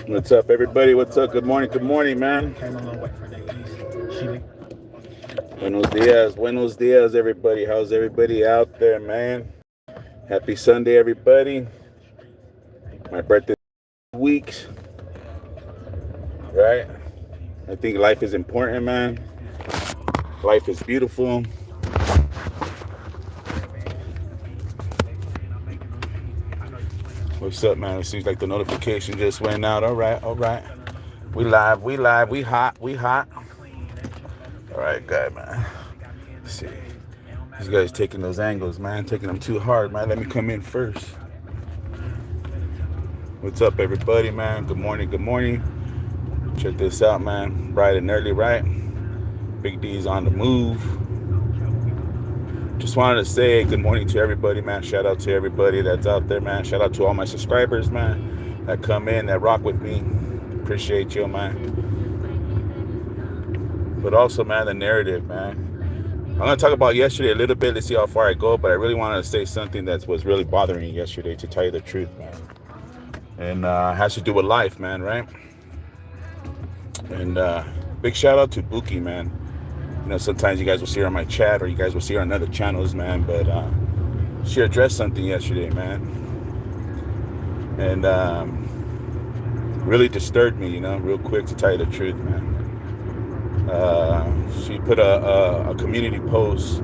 What's up, everybody? What's up? Good morning, man. Buenos dias, everybody. How's everybody out there, man? Happy Sunday, everybody. My birthday weeks, right? I think life is important, man. Life is beautiful. What's up, man? It seems like the notification just went out. All right, all right. We live, we hot, we hot. All right, guy, man. Let's see. These guys taking those angles, man. Taking them too hard, man. Let me come in first. What's up, everybody, man? Good morning, good morning. Check this out, man. Bright and early, right? Big D's on the move. Just wanted to say good morning to everybody, man. Shout out to everybody that's out there, man. Shout out to all my subscribers, man, that come in, that rock with me. Appreciate you, man. But also, man, the narrative, man. I'm going to talk about yesterday a little bit. Let's see how far I go. But I really wanted to say something that was really bothering me yesterday, to tell you the truth, man. And has to do with life, man, right? And big shout out to Buki, man. You know, sometimes you guys will see her on my chat or you guys will see her on other channels, man. But she addressed something yesterday, man. And really disturbed me, you know, real quick, to tell you the truth, man. She put a community post,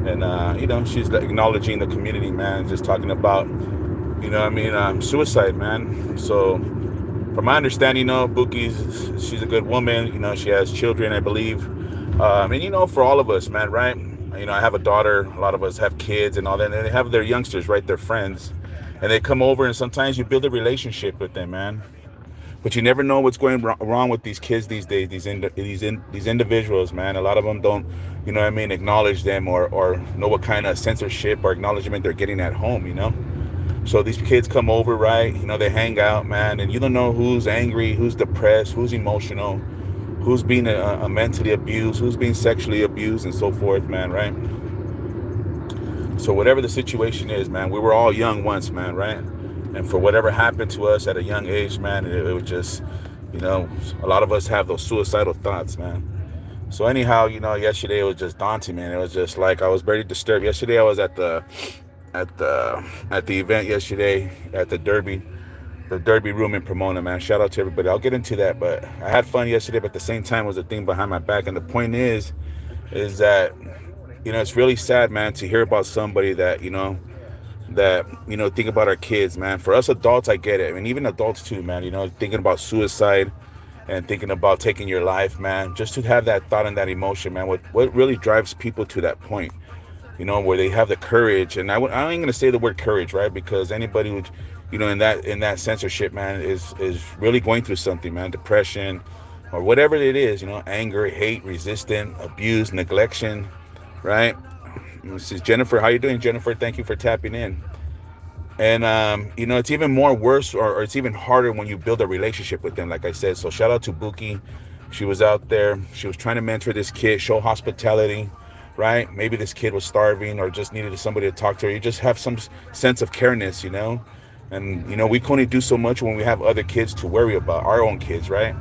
and you know, she's acknowledging the community, man, just talking about, you know what I mean, suicide, man. So from my understanding, you know, she's a good woman, you know, she has children, I believe, and you know, for all of us, man, right? You know, I have a daughter, a lot of us have kids and all that, and they have their youngsters, right, their friends, and they come over, and sometimes you build a relationship with them, man. But you never know what's going wrong with these kids these days, these individuals, man. A lot of them don't, you know what I mean, acknowledge them or know what kind of censorship or acknowledgement they're getting at home, you know. So these kids come over, right? You know, they hang out, man, and you don't know who's angry, who's depressed, who's emotional, who's being mentally abused, who's being sexually abused, and so forth, man, right? So whatever the situation is, man, we were all young once, man, right? And for whatever happened to us at a young age, man, it was just, you know, a lot of us have those suicidal thoughts, man. So anyhow, you know, yesterday it was just daunting, man. It was just like I was very disturbed. Yesterday I was at the event yesterday at the Derby room in Pomona, man. Shout out to everybody. I'll get into that, but I had fun yesterday, but at the same time was a thing behind my back. And the point is that, you know, it's really sad, man, to hear about somebody that, you know, think about our kids, man. For us adults, I get it. I mean, even adults too, man, you know, thinking about suicide and thinking about taking your life, man, just to have that thought and that emotion, man, what really drives people to that point, you know, where they have the courage. And I ain't going to say the word courage, right? Because anybody who, you know, in that censorship, man, is really going through something, man, depression or whatever it is, you know, anger, hate, resistance, abuse, neglection, right? This is Jennifer. How you doing, Jennifer? Thank you for tapping in. And you know, it's even more worse, or it's even harder when you build a relationship with them, like I said. So shout out to Buki. She was out there. She was trying to mentor this kid, show hospitality, right? Maybe this kid was starving or just needed somebody to talk to her. You just have some sense of careness, you know? And, you know, we can only do so much when we have other kids to worry about, our own kids, right?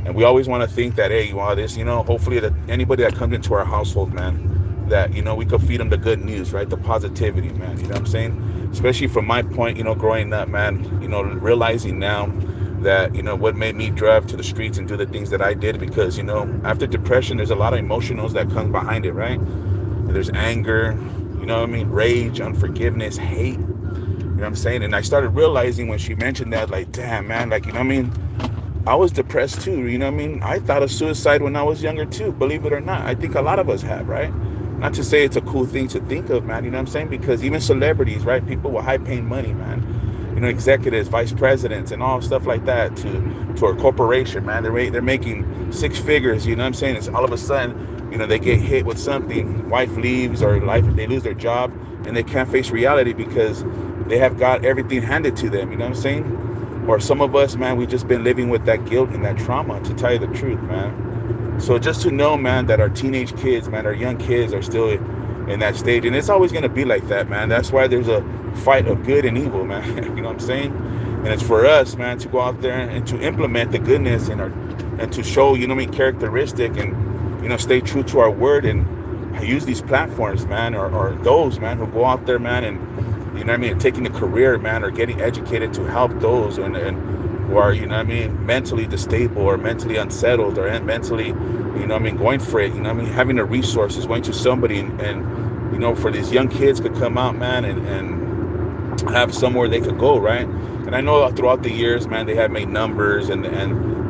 And we always want to think that, hey, you want this, you know, hopefully that anybody that comes into our household, man, that, you know, we could feed them the good news, right? The positivity, man. You know what I'm saying? Especially from my point, you know, growing up, man, you know, realizing now that, you know, what made me drive to the streets and do the things that I did, because, you know, after depression, there's a lot of emotionals that come behind it, right? There's anger, you know what I mean? Rage, unforgiveness, hate, you know what I'm saying? And I started realizing when she mentioned that, like, damn, man, like, you know what I mean? I was depressed too, you know what I mean? I thought of suicide when I was younger too, believe it or not. I think a lot of us have, right? Not to say it's a cool thing to think of, man, you know what I'm saying? Because even celebrities, right? People with high-paying money, man. You know, executives, vice presidents, and all stuff like that to a corporation, man. They're making six figures, you know what I'm saying? It's all of a sudden, you know, they get hit with something. Wife leaves, or they lose their job, and they can't face reality because they have got everything handed to them, you know what I'm saying? Or some of us, man, we've just been living with that guilt and that trauma, to tell you the truth, man. So just to know, man, that our teenage kids, man, our young kids are still, in that stage, and it's always going to be like that, man. That's why there's a fight of good and evil, man. You know what I'm saying? And it's for us, man, to go out there and to implement the goodness and to show, you know what I mean, characteristic, and stay true to our word, and use these platforms, man, or those, man, who go out there, man, and you know what I mean, taking a career, man, or getting educated to help those and who are, you know what I mean, mentally unstable or mentally unsettled or mentally, you know what I mean, going for it, you know what I mean, having the resources, going to somebody and for these young kids could come out, man, and have somewhere they could go, right? And I know throughout the years, man, they have made numbers and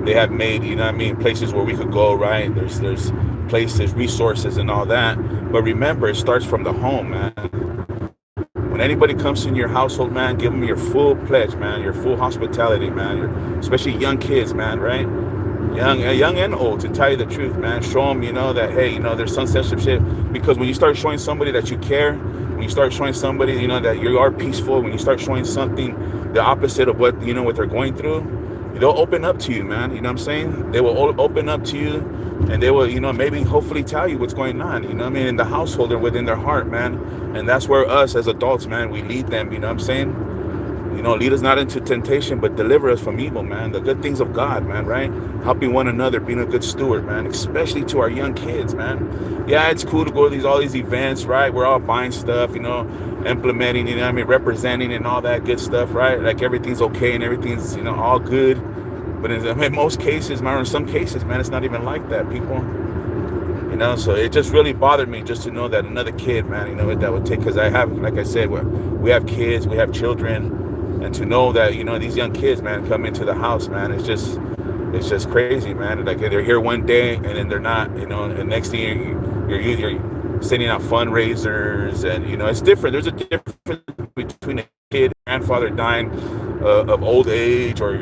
they have made, you know what I mean, places where we could go, right? There's places, resources and all that. But remember, it starts from the home, man. When anybody comes in your household, man, give them your full pledge, man, your full hospitality, man, especially young kids, man, right? Young and old, to tell you the truth, man. Show them, that, hey, there's some censorship. Because when you start showing somebody that you care, when you start showing somebody, that you are peaceful, when you start showing something the opposite of what, what they're going through, they'll open up to you, man. You know what I'm saying? They will open up to you, and they will, maybe hopefully tell you what's going on, you know what I mean, in the household or within their heart, man. And that's where us as adults, man, we lead them, you know what I'm saying? Lead us not into temptation, but deliver us from evil, man. The good things of God, man, right? Helping one another, being a good steward, man, especially to our young kids, man. Yeah, it's cool to go to all these events, right? We're all buying stuff, implementing, you know what I mean, representing and all that good stuff, right? Like everything's okay and everything's, all good. But in most cases, man, in some cases, man, it's not even like that, people. So it just really bothered me just to know that another kid, man, that would take, because I have, like I said, we have kids, we have children. And to know that, these young kids, man, come into the house, man, it's just crazy, man. Like they're here one day and then they're not, and next thing you're sending out fundraisers and, it's different. There's a difference between a kid, grandfather dying of old age or,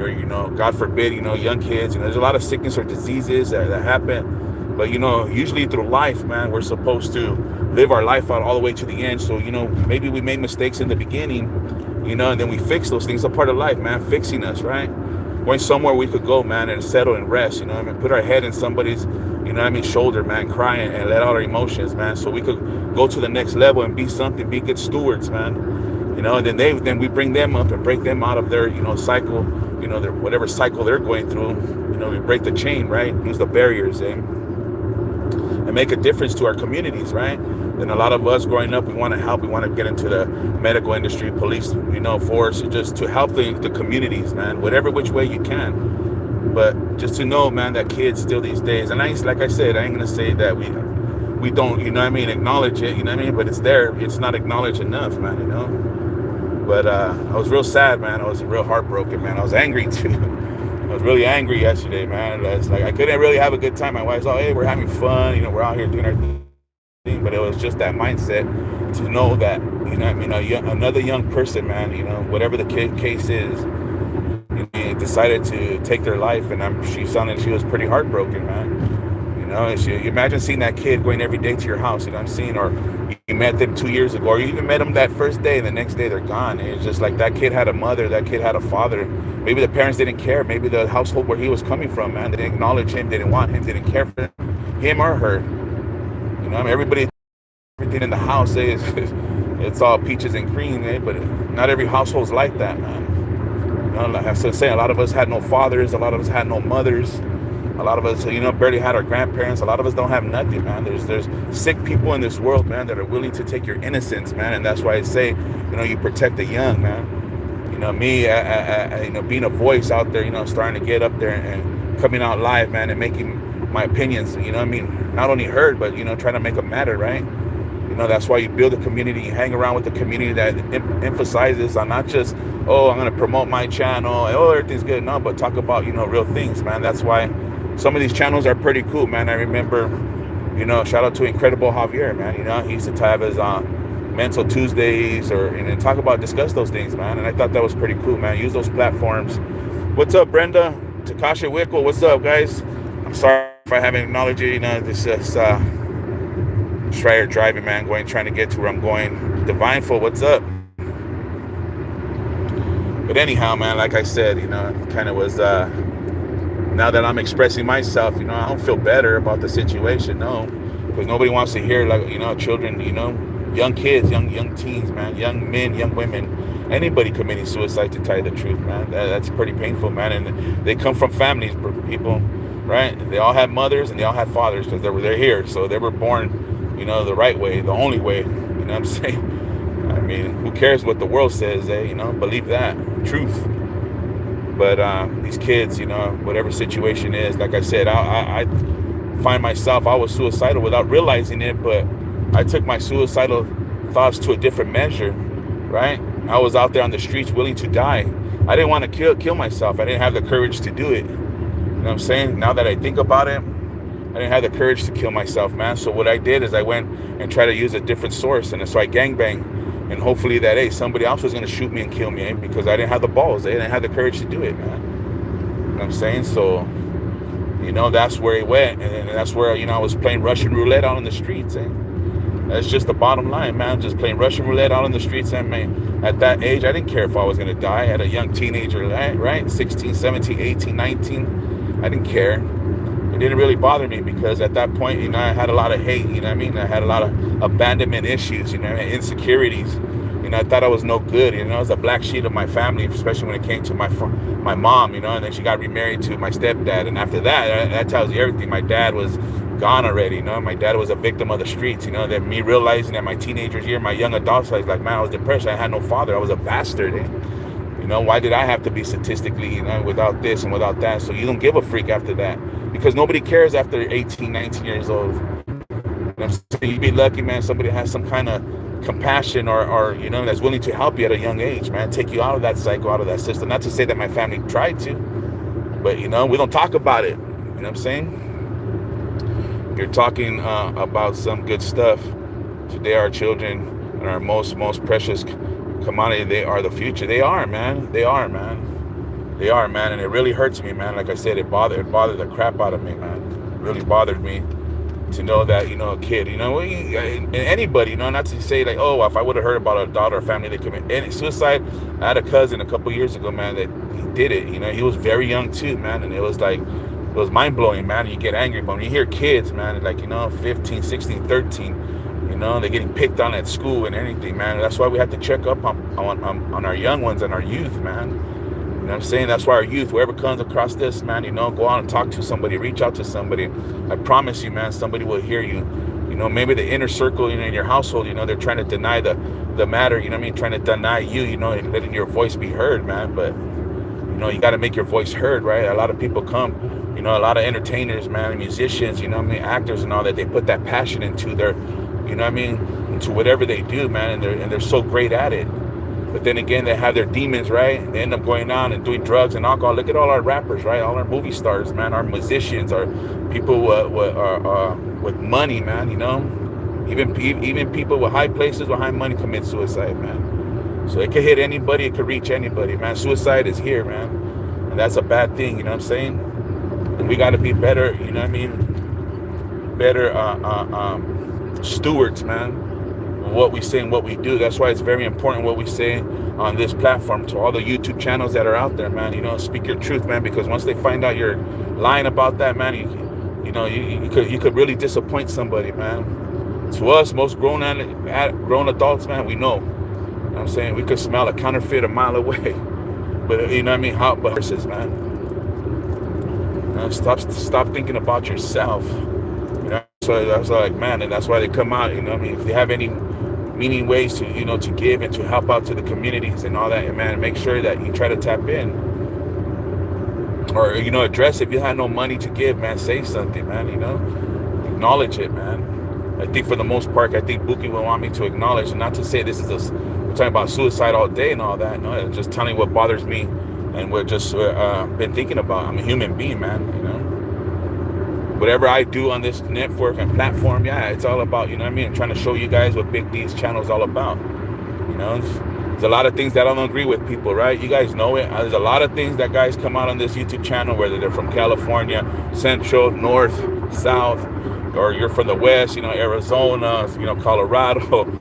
God forbid, young kids. There's a lot of sickness or diseases that happen. But, usually through life, man, we're supposed to live our life out all the way to the end. So, maybe we made mistakes in the beginning, and then we fix those things. It's a part of life, man, fixing us, right? Going somewhere we could go, man, and settle and rest, put our head in somebody's, shoulder, man, crying and let out our emotions, man, so we could go to the next level and be something, be good stewards, man, and then we bring them up and break them out of their, cycle, their whatever cycle they're going through, we break the chain, right? Use the barriers, and make a difference to our communities, right? And a lot of us growing up, we want to help. We want to get into the medical industry, police, force, just to help the communities, man, whatever which way you can. But just to know, man, that kids still these days, and like I said, I ain't gonna say that we don't, acknowledge it, but it's there. It's not acknowledged enough, man, But I was real sad, man. I was real heartbroken, man. I was angry too. I was really angry yesterday, man. It's like I couldn't really have a good time. My wife's like, hey, we're having fun, we're out here doing our thing. But it was just that mindset to know that, another young person, man, whatever the case is, decided to take their life. And she sounded, she was pretty heartbroken, man. You imagine seeing that kid going every day to your house, I'm seeing, or you met them 2 years ago, or you even met them that first day, and the next day they're gone. And it's just like that kid had a mother, that kid had a father. Maybe the parents didn't care. Maybe the household where he was coming from, man, they didn't acknowledge him, they didn't want him, they didn't care for him or her. Everybody, everything in the house is it's all peaches and cream, but not every household's like that, man. I have to say, a lot of us had no fathers, a lot of us had no mothers, a lot of us, barely had our grandparents. A lot of us don't have nothing, man. There's sick people in this world, man, that are willing to take your innocence, man, and that's why I say, you protect the young, man. Me, being a voice out there, starting to get up there and coming out live, man, and making my opinions, not only heard, but, trying to make them matter, right? That's why you build a community, you hang around with the community that emphasizes on not just, oh, I'm going to promote my channel, oh, everything's good, no, but talk about, real things, man. That's why some of these channels are pretty cool, man. I remember, shout out to Incredible Javier, man, he used to have his Mental Tuesdays and talk about, discuss those things, man, and I thought that was pretty cool, man. Use those platforms. What's up, Brenda? Takasha Wickle, what's up, guys? I'm sorry if I haven't acknowledged you, this is Schreier driving, man, trying to get to where I'm going. Divineful, what's up? But anyhow, man, like I said, kind of was, now that I'm expressing myself, I don't feel better about the situation, no, because nobody wants to hear, like, children, young kids, young teens, man, young men, young women, anybody committing suicide, to tell you the truth, man. That's pretty painful, man. And they come from families, people, right? They all have mothers and they all have fathers, because they're here, so they were born, the right way, the only way. You know what I'm saying? I mean, who cares what the world says? Believe that truth. But these kids, whatever situation is, like I said, I find myself, I was suicidal without realizing it, but I took my suicidal thoughts to a different measure, right? I was out there on the streets willing to die. I didn't want to kill myself. I didn't have the courage to do it. You know what I'm saying? Now that I think about it, I didn't have the courage to kill myself, man. So what I did is I went and tried to use a different source. And so I gangbang. And hopefully that, hey, somebody else was going to shoot me and kill me, because I didn't have the balls. I didn't have the courage to do it, man. You know what I'm saying? So, that's where it went. And that's where, I was playing Russian roulette out on the streets, That's just the bottom line, man. Just playing Russian roulette out on the streets. And, man, at that age, I didn't care if I was going to die. At a young teenager, right? 16, 17, 18, 19. I didn't care. It didn't really bother me, because at that point, I had a lot of hate, I had a lot of abandonment issues, insecurities. I thought I was no good, I was a black sheep of my family, especially when it came to my mom, and then she got remarried to my stepdad. And after that tells you everything. My dad was gone already, my dad was a victim of the streets, that me realizing that my teenagers year, my young adults, I was like, man, I was depressed. I had no father. I was a bastard. Why did I have to be statistically, without this and without that? So you don't give a freak after that, because nobody cares after 18, 19 years old. So you'd be lucky, man, somebody has some kind of compassion or that's willing to help you at a young age, man, take you out of that cycle, out of that system. Not to say that my family tried to, but, we don't talk about it. You know what I'm saying? You're talking about some good stuff. Today, our children and our most precious commodity, they are the future. They are, man. They are, man. And it really hurts me, man. Like I said, it bothered the crap out of me, man. It really bothered me to know that, a kid, anybody, not to say like, oh, if I would have heard about a daughter or family that commit suicide. I had a cousin a couple years ago, man, that he did it. He was very young too, man. And it was mind blowing, man. You get angry, but when you hear kids, man, like, 15, 16, 13, they're getting picked on at school and anything, man. That's why we have to check up on our young ones and our youth, man. You know what I'm saying? That's why our youth, whoever comes across this, man, go out and talk to somebody, reach out to somebody. I promise you, man, somebody will hear you. Maybe the inner circle, in your household, they're trying to deny the matter, trying to deny you, and letting your voice be heard, man. But, you got to make your voice heard, right? A lot of people come, a lot of entertainers, man, musicians, actors and all that. They put that passion into their, into whatever they do, man, and they're so great at it. But then again, they have their demons, right? They end up going on and doing drugs and alcohol. Look at all our rappers, right? All our movie stars, man. Our musicians, our people with money, man. Even people with high places with high money commit suicide, man. So it could hit anybody. It could reach anybody, man. Suicide is here, man, and that's a bad thing. You know what I'm saying? And we got to be better. Better stewards, man. What we say and what we do. That's why it's very important what we say on this platform to all the YouTube channels that are out there, man. Speak your truth, man, because once they find out you're lying about that, man, you could really disappoint somebody, man. To us, most grown adults, man, we know. You know what I'm saying? We could smell a counterfeit a mile away. But how versus, man. Stop thinking about yourself. So that's like, man, and that's why they come out. If they have any meaning ways to to give and to help out to the communities and all that, and man, make sure that you try to tap in or address. If you have no money to give, man, say something, man. Acknowledge it, man. I think for the most part, I think Buki will want me to acknowledge, and not to say this is we're talking about suicide all day and all that. No, just telling what bothers me and what just been thinking about. I'm a human being, man. Whatever I do on this network and platform, yeah, it's all about, trying to show you guys what Big D's channel is all about. There's a lot of things that I don't agree with people, right? You guys know it. There's a lot of things that guys come out on this YouTube channel, whether they're from California, Central, North, South, or you're from the West, Arizona, Colorado,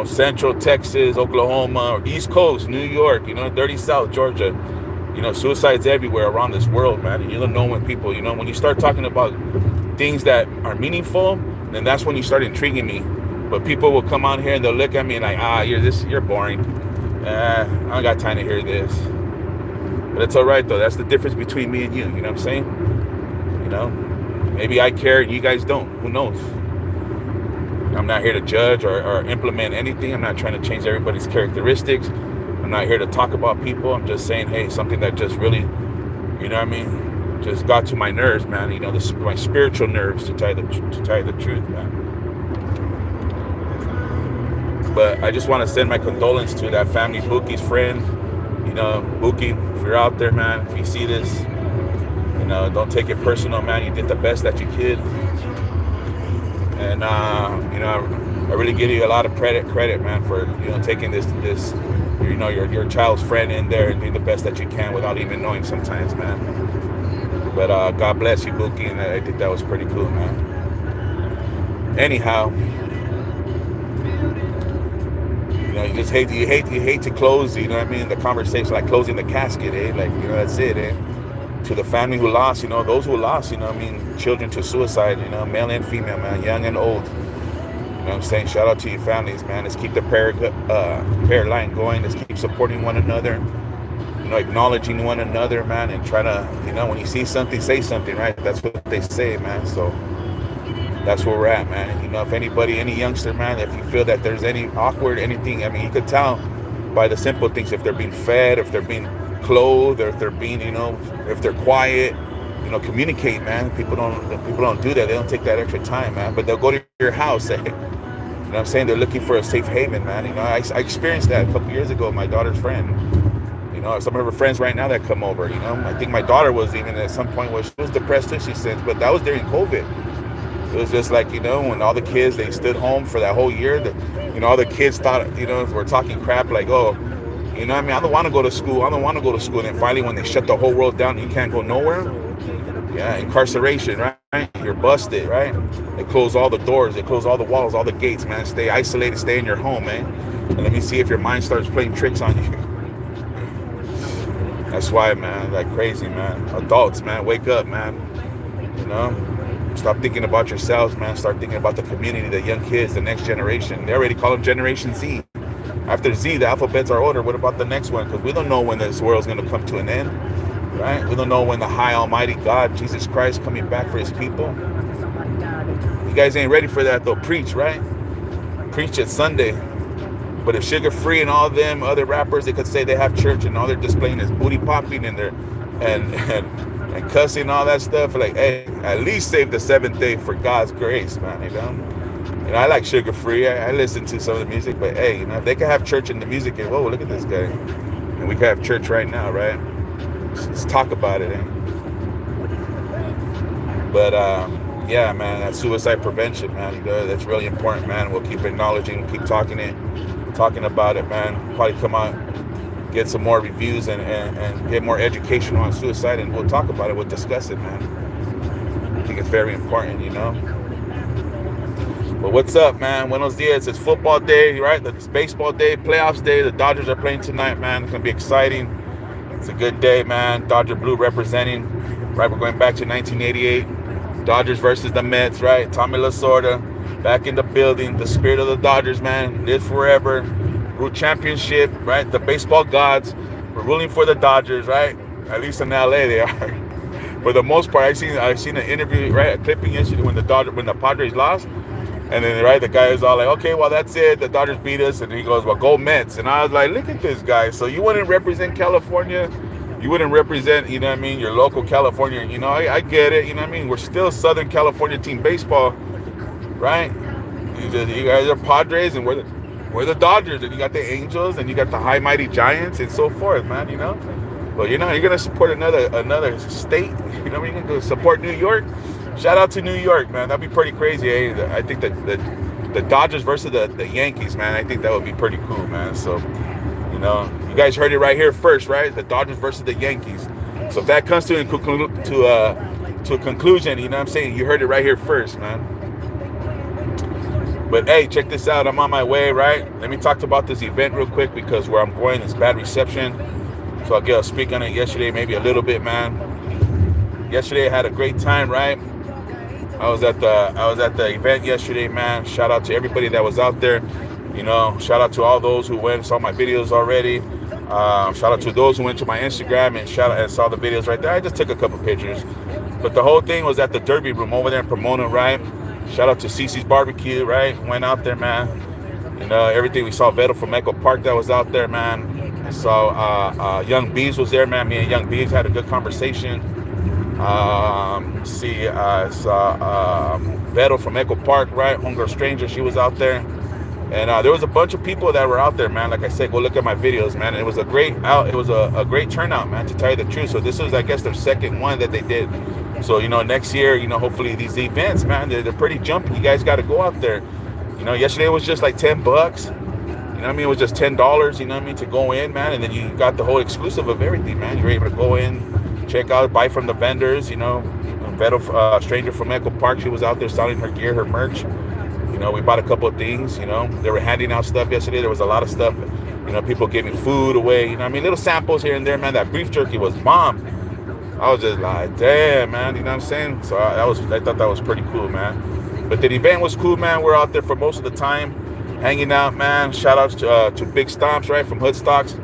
Central Texas, Oklahoma, or East Coast, New York, dirty South, Georgia. Suicide's everywhere around this world, man. And you don't know when people, when you start talking about things that are meaningful, then that's when you start intriguing me. But people will come on here and they'll look at me like, you're boring. I don't got time to hear this. But it's all right though. That's the difference between me and you. You know what I'm saying? You know, maybe I care and you guys don't. Who knows? I'm not here to judge or implement anything. I'm not trying to change everybody's characteristics. I'm not here to talk about people. I'm just saying, hey, something that just really, you know what I mean, just got to my nerves, man. You know, my spiritual nerves, to tell you the truth, man. But I just want to send my condolence to that family, Bookie's friend. You know, Bookie, if you're out there, man, if you see this, you know, don't take it personal, man. You did the best that you could. And, you know, I really give you a lot of credit, man, for, you know, taking this, you know, your child's friend in there and doing the best that you can without even knowing sometimes, man. But God bless you, Bookie, and I think that was pretty cool, man. Anyhow, you know, you hate to close, you know what I mean, the conversation, like closing the casket, like, you know, that's it, to the family who lost, you know, those who lost, you know, I mean, children to suicide, you know, male and female, man, young and old. You know what I'm saying? Shout out to your families, man. Let's keep the prayer line going. Let's keep supporting one another, you know, acknowledging one another, man, and try to, you know, when you see something, say something, right? That's what they say, man. So that's where we're at, man. And, you know, if anybody, any youngster, man, if you feel that there's any awkward, anything, I mean, you could tell by the simple things, if they're being fed, if they're being clothed, or if they're being, you know, if they're quiet, you know, communicate, man. People don't do that. They don't take that extra time, man. But they'll go to your house, you know what I'm saying? They're looking for a safe haven, man. You know, I experienced that a couple years ago with my daughter's friend. You know, some of her friends right now that come over, you know. I think my daughter was even at some point where she was depressed too, she said, but that was during COVID. It was just like, you know, when all the kids, they stood home for that whole year, you know, all the kids thought, you know, were talking crap like, oh, you know what I mean? I don't want to go to school. And then finally, when they shut the whole world down, you can't go nowhere. Yeah, incarceration, right? You're busted, right? They close all the doors, they close all the walls, all the gates, man. Stay isolated, stay in your home, man. And let me see if your mind starts playing tricks on you. That's why, man, like crazy, man. Adults, man, wake up, man. You know, stop thinking about yourselves, man. Start thinking about the community, the young kids, the next generation. They already call them Generation Z. After Z, the alphabets are ordered. What about the next one? Because we don't know when this world's going to come to an end. Right? We don't know when the high almighty God, Jesus Christ, coming back for his people. You guys ain't ready for that though. Preach, right? Preach it Sunday. But if Sugar Free and all them other rappers, they could say they have church and all they're displaying is booty popping and and cussing and all that stuff. Like, hey, at least save the seventh day for God's grace, man. You know, I like Sugar Free. I listen to some of the music, but hey, you know, if they can have church in the music, and whoa, look at this guy. And we can have church right now, right? Let's talk about it, But yeah, man, that's suicide prevention, man. You know, that's really important, man. We'll keep acknowledging, keep talking about it, man. Probably come out, get some more reviews and get more education on suicide, and we'll talk about it. We'll discuss it, man. I think it's very important, you know. But what's up, man? Buenos dias. It's football day, right? It's baseball day, playoffs day. The Dodgers are playing tonight, man. It's gonna be exciting. It's a good day, man. Dodger Blue representing, right? We're going back to 1988. Dodgers versus the Mets, right? Tommy Lasorda back in the building. The spirit of the Dodgers, man, live forever. Root championship, right? The baseball gods were ruling for the Dodgers, right? At least in LA, they are. For the most part, I seen an interview, right? A clipping yesterday when the Padres lost. And then, right, the guy is all like, okay, well, that's it. The Dodgers beat us. And he goes, well, go Mets. And I was like, look at this guy. So you wouldn't represent California. You wouldn't represent, you know what I mean, your local California. You know, I get it. You know what I mean? We're still Southern California team baseball, right? You guys are Padres, and we're the Dodgers. And you got the Angels, and you got the high mighty Giants, and so forth, man, you know? But, you know, you're going to support another state. You know, you're going to support New York. Shout out to New York, man. That'd be pretty crazy. I think that the Dodgers versus the Yankees, man. I think that would be pretty cool, man. So, you know, you guys heard it right here first, right? The Dodgers versus the Yankees. So if that comes to a conclusion, you know what I'm saying? You heard it right here first, man. But hey, check this out. I'm on my way, right? Let me talk about this event real quick because where I'm going is bad reception. So I'll speak on it yesterday, maybe a little bit, man. Yesterday I had a great time, right? I was at the event yesterday, man. Shout out to everybody that was out there. You know, shout out to all those who went and saw my videos already. Shout out to those who went to my Instagram and saw the videos right there. I just took a couple pictures, but the whole thing was at the Derby Room over there in Pomona, right? Shout out to Cece's Barbecue, right? Went out there, man. You know, everything. We saw Vettel from Echo Park that was out there, man. I saw Young Bees was there, man. Me and Young Bees had a good conversation. I saw Vettel from Echo Park, right? Homegirl Stranger, she was out there. And there was a bunch of people that were out there, man. Like I said, go look at my videos, man. It was a great great turnout, man, to tell you the truth. So this was, I guess, their second one that they did. So, you know, next year, you know, hopefully these events, man, they're pretty jumpy. You guys got to go out there. You know, yesterday was just like $10. You know what I mean? It was just $10, you know what I mean, to go in, man. And then you got the whole exclusive of everything, man. You're able to go in, check out, buy from the vendors, you know. Vettel, Stranger from Echo Park, she was out there selling her gear, her merch. You know, we bought a couple of things, you know. They were handing out stuff yesterday. There was a lot of stuff, you know, people giving food away, you know what I mean? Little samples here and there, man. That beef jerky was bomb. I was just like, damn, man, you know what I'm saying? So I thought that was pretty cool, man. But the event was cool, man. We're out there for most of the time, hanging out, man. Shout outs to Big Stomps, right, from Hood Stocks.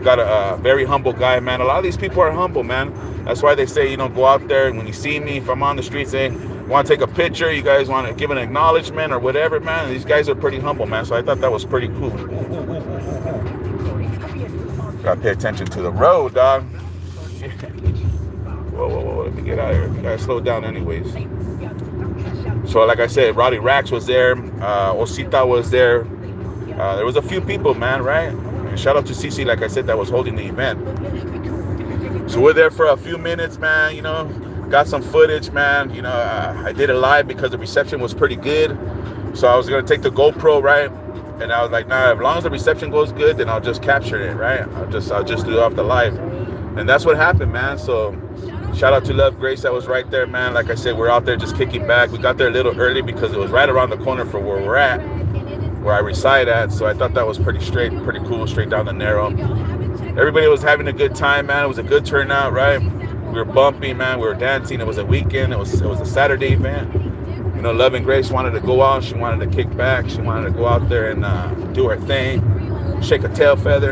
Got a very humble guy, man. A lot of these people are humble, man. That's why they say, you know, go out there, and when you see me, if I'm on the street, say, want to take a picture, you guys want to give an acknowledgement or whatever, man. These guys are pretty humble, man. So I thought that was pretty cool. Gotta pay attention to the road, dog. Whoa, let me get out of here. We gotta slow down anyways. So like I said, Roddy Rax was there. Osita was there. There was a few people, man, right? And shout out to Cece, like I said, that was holding the event. So we're there for a few minutes, man, you know. Got some footage, man. You know, I did it live because the reception was pretty good. So I was going to take the GoPro, right? And I was like, nah, as long as the reception goes good, then I'll just capture it, right? I'll just do it off the live. And that's what happened, man. So shout out to Love Grace that was right there, man. Like I said, we're out there just kicking back. We got there a little early because it was right around the corner from where we're at, where I reside at. So I thought that was pretty cool, straight down the narrow. Everybody was having a good time, man. It was a good turnout, right? We were bumping, man. We were dancing. It was a weekend. It was a Saturday event. You know, Love and Grace wanted to go out. She wanted to kick back. She wanted to go out there and do her thing, shake a tail feather,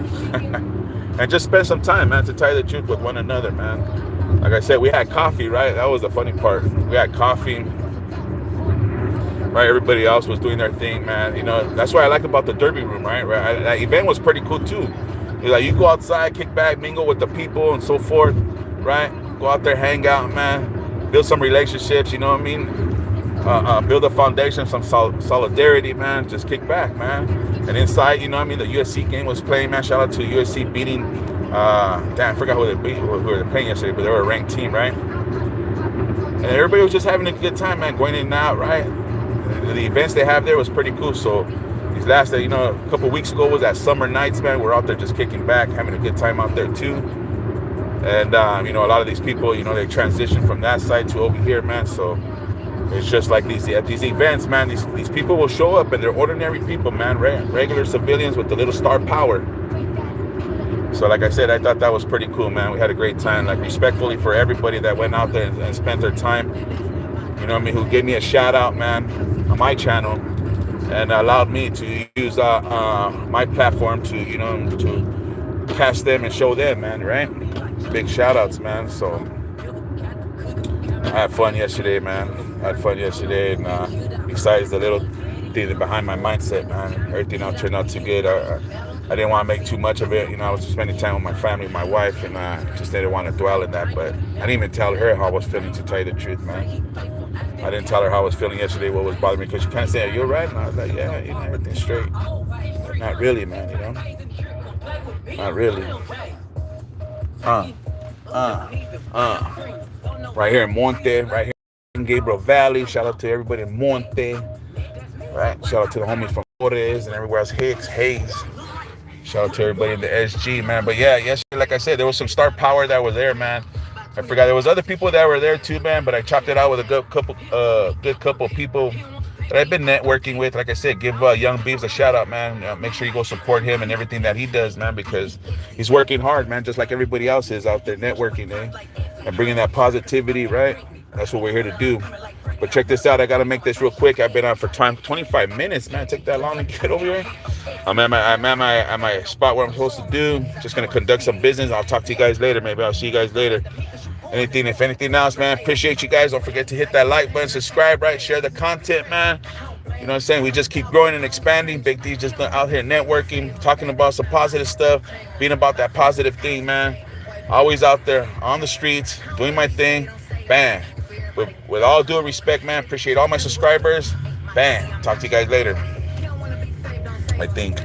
and just spend some time, man, to tell you the truth, with one another, man. Like I said, we had coffee, right? That was the funny part. We had coffee, right? Everybody else was doing their thing, man. You know, that's what I like about the Derby Room, right? That event was pretty cool, too. You're like, you go outside, kick back, mingle with the people and so forth, right? Go out there, hang out, man. Build some relationships, you know what I mean? Build a foundation, some solidarity, man. Just kick back, man. And inside, you know what I mean? The USC game was playing, man. Shout out to USC beating, I forgot who they were playing yesterday, but they were a ranked team, right? And everybody was just having a good time, man, going in and out, right? The events they have there was pretty cool. So these last, you know, a couple weeks ago was that Summer Nights, man. We're out there just kicking back, having a good time out there, too. And, you know, a lot of these people, you know, they transition from that side to over here, man. So it's just like these events, man. These people will show up, and they're ordinary people, man. Regular civilians with a little star power. So like I said, I thought that was pretty cool, man. We had a great time. Like, respectfully for everybody that went out there and spent their time, you know what I mean, who gave me a shout out, man, on my channel, and allowed me to use my platform to, you know, to cast them and show them, man, right? Big shout outs, man. So I had fun yesterday, man. And besides the little thing behind my mindset, man, everything else turned out too good. I didn't want to make too much of it. You know, I was spending time with my family, my wife, and just didn't want to dwell in that. But I didn't even tell her how I was feeling, to tell you the truth, man. I didn't tell her how I was feeling yesterday, what was bothering me, because she kind of said, "You're right." And I was like, "Yeah, you know, everything's straight." But not really, man, you know? Not really. Right here in Monte, right here in Gabriel Valley. Shout out to everybody in Monte. Right? Shout out to the homies from Flores and everywhere else. Hayes. Shout out to everybody in the SG, man. But yeah, yesterday, like I said, there was some star power that was there, man. I forgot there was other people that were there too, man. But I chopped it out with a good couple people that I've been networking with. Like I said, give Young Beeves a shout out, man. Make sure you go support him and everything that he does, man, because he's working hard, man, just like everybody else is out there networking, and bringing that positivity, right? That's what we're here to do. But check this out. I got to make this real quick. I've been on for 25 minutes, man. Take that long to get over here. I'm at my spot where I'm supposed to do. Just going to conduct some business. I'll talk to you guys later. Maybe I'll see you guys later. If anything else, man, appreciate you guys. Don't forget to hit that like button, subscribe, right? Share the content, man. You know what I'm saying? We just keep growing and expanding. Big D just out here networking, talking about some positive stuff, being about that positive thing, man. Always out there on the streets, doing my thing. Bam. With all due respect, man, appreciate all my subscribers. Bam. Talk to you guys later, I think.